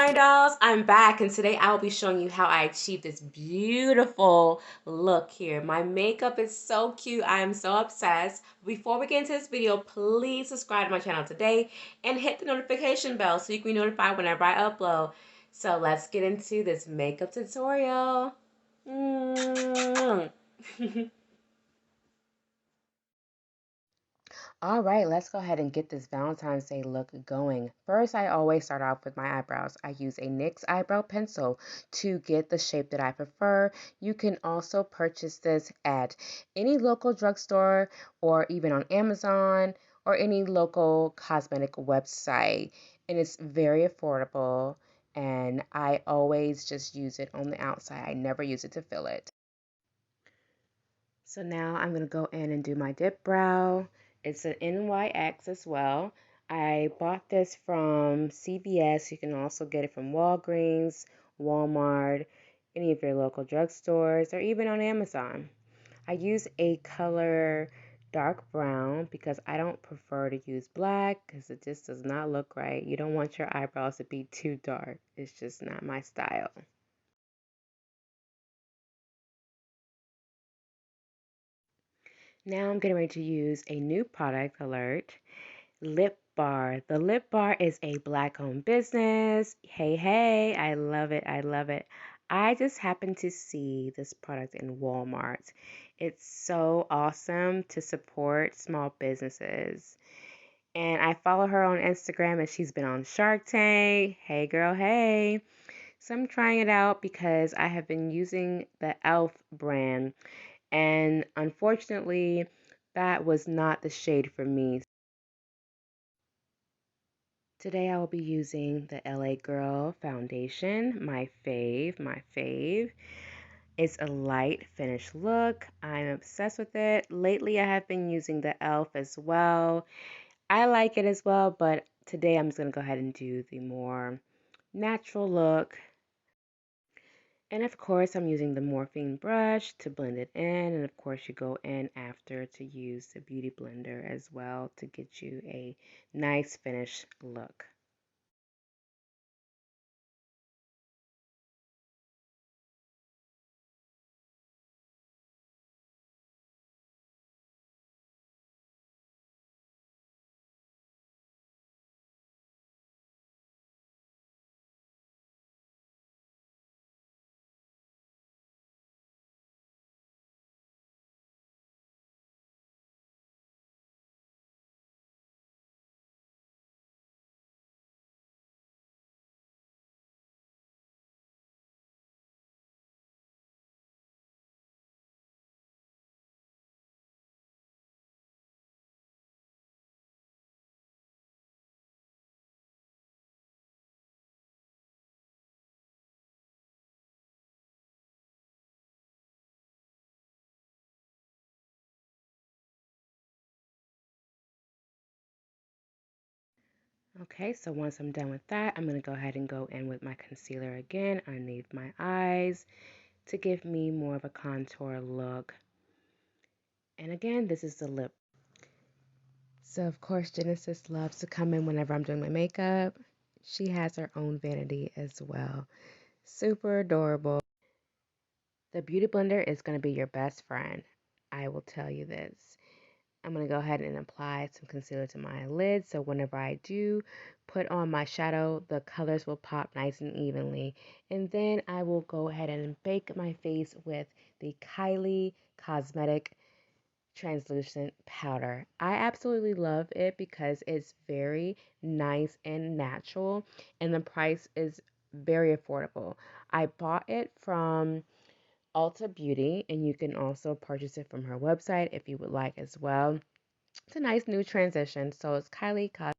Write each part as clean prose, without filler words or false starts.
Valentine dolls, I'm back and today I will be showing you how I achieved this beautiful look here. My makeup is so cute. I am so obsessed. Before we get into this video, please subscribe to my channel today and hit the notification bell so you can be notified whenever I upload. So let's get into this makeup tutorial. All right, let's go ahead and get this Valentine's Day look going. First, I always start off with my eyebrows. I use a NYX eyebrow pencil to get the shape that I prefer. You can also purchase this at any local drugstore or even on Amazon or any local cosmetic website. And it's very affordable. And I always just use it on the outside. I never use it to fill it. So now I'm going to go in and do my dip brow. It's an NYX as well. I bought this from CVS. You can also get it from Walgreens, Walmart, any of your local drugstores, or even on Amazon. I use a color dark brown because I don't prefer to use black because it just does not look right. You don't want your eyebrows to be too dark. It's just not my style. Now I'm getting ready to use a new product alert. Lip Bar. The Lip Bar is a black owned business. Hey, hey, I love it. I love it. I just happened to see this product in Walmart. It's so awesome to support small businesses. And I follow her on Instagram and she's been on Shark Tank. Hey, girl, hey. So I'm trying it out because I have been using the e.l.f. brand. And unfortunately, that was not the shade for me. Today I will be using the LA Girl foundation, my fave. It's a light finish look. I'm obsessed with it. Lately I have been using the e.l.f. as well. I like it as well, but today I'm just going to go ahead and do the more natural look. And of course I'm using the morphine brush to blend it in, and of course you go in after to use the beauty blender as well to get you a nice finish look. Okay, so once I'm done with that, I'm going to go ahead and go in with my concealer again underneath my eyes to give me more of a contour look. And again, this is the lip. So of course, Genesis loves to come in whenever I'm doing my makeup. She has her own vanity as well. Super adorable. The Beauty Blender is going to be your best friend. I will tell you this. I'm going to go ahead and apply some concealer to my lids so whenever I do put on my shadow, the colors will pop nice and evenly. And then I will go ahead and bake my face with the Kylie Cosmetic translucent powder. I absolutely love it because it's very nice and natural and the price is very affordable. I bought it from Ulta Beauty and you can also purchase it from her website if you would like as well. It's a nice new transition. So it's Kylie Cos.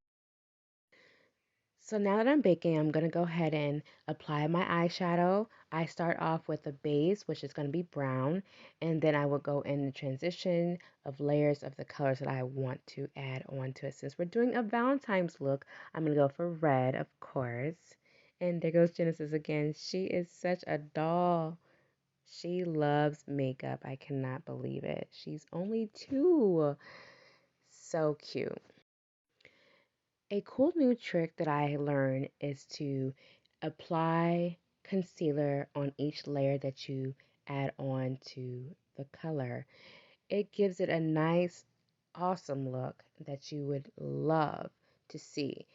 So now that I'm baking, I'm going to go ahead and apply my eyeshadow. I start off with a base, which is going to be brown, and then I will go in the transition of layers of the colors that I want to add onto it. Since we're doing a Valentine's look, I'm going to go for red, of course. And there goes Genesis again. She is such a doll. She loves makeup. I cannot believe it. She's only 2. So cute. A cool new trick that I learned is to Apply concealer on each layer that you add on to the color. It gives it a nice, awesome look that you would love to see.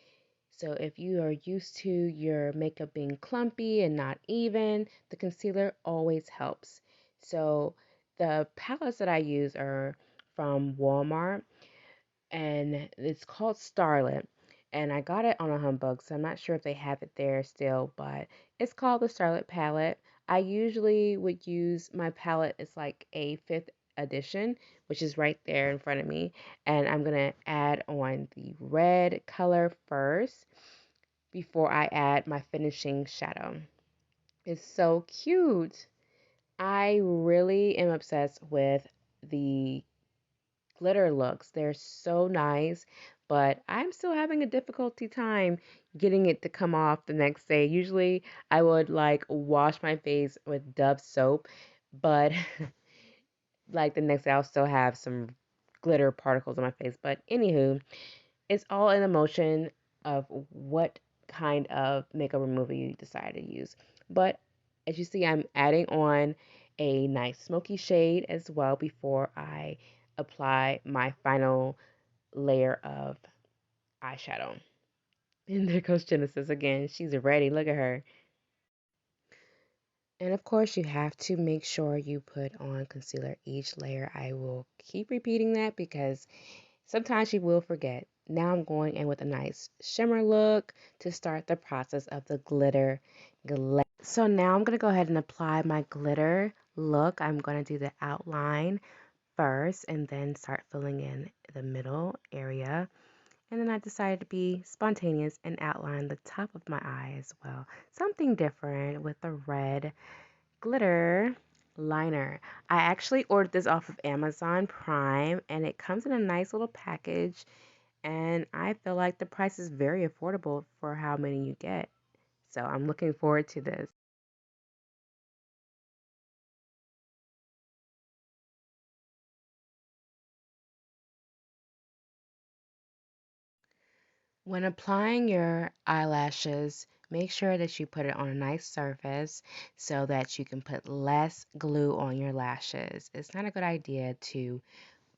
So if you are used to your makeup being clumpy and not even, the concealer always helps. So the palettes that I use are from Walmart, and it's called Starlet. And I got it on a humbug, so I'm not sure if they have it there still, but it's called the Starlet palette. I usually would use my palette, it's like a fifth edition, which is right there in front of me. And I'm going to add on the red color first before I add my finishing shadow. It's so cute. I really am obsessed with the glitter looks. They're so nice, but I'm still having a difficulty time getting it to come off the next day. Usually I would like wash my face with Dove soap, but like the next day I'll still have some glitter particles on my face. But anywho, it's all in the motion of what kind of makeup remover you decide to use. But as you see, I'm adding on a nice smoky shade as well before I apply my final layer of eyeshadow. And there goes Genesis again. She's ready. Look at her. And of course, you have to make sure you put on concealer each layer. I will keep repeating that because sometimes you will forget. Now I'm going in with a nice shimmer look to start the process of the glitter glaze. So now I'm going to go ahead and apply my glitter look. I'm going to do the outline first and then start filling in the middle area. And then I decided to be spontaneous and outline the top of my eye as well. Something different with the red glitter liner. I actually ordered this off of Amazon Prime and it comes in a nice little package, and I feel like the price is very affordable for how many you get. So I'm looking forward to this. When applying your eyelashes, make sure that you put it on a nice surface so that you can put less glue on your lashes. It's not a good idea to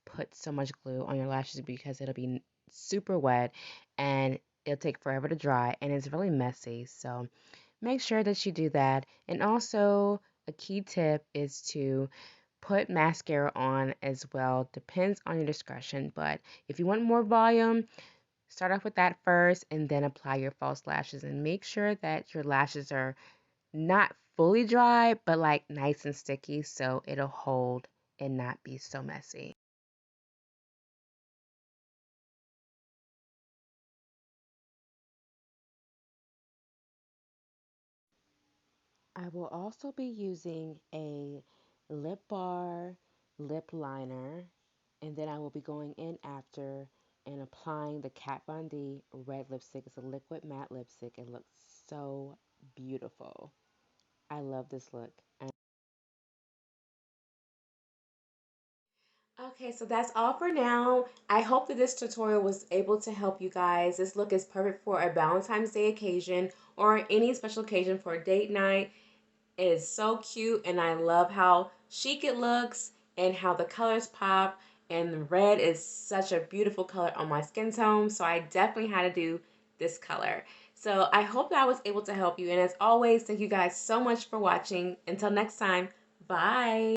put so much glue on your lashes because it'll be super wet and it'll take forever to dry and it's really messy. So make sure that you do that. And also, a key tip is to put mascara on as well. Depends on your discretion, but if you want more volume, start off with that first and then apply your false lashes and make sure that your lashes are not fully dry, but like nice and sticky so it'll hold and not be so messy. I will also be using a lip bar lip liner, and then I will be going in after and applying the Kat Von D red lipstick. It's a liquid matte lipstick. It looks so beautiful. I love this look. Okay, so that's all for now. I hope that this tutorial was able to help you guys. This look is perfect for a Valentine's Day occasion or any special occasion for a date night. It is so cute and I love how chic it looks and how the colors pop, and the red is such a beautiful color on my skin tone, so I definitely had to do this color. So I hope that I was able to help you, and as always, thank you guys so much for watching. Until next time, bye!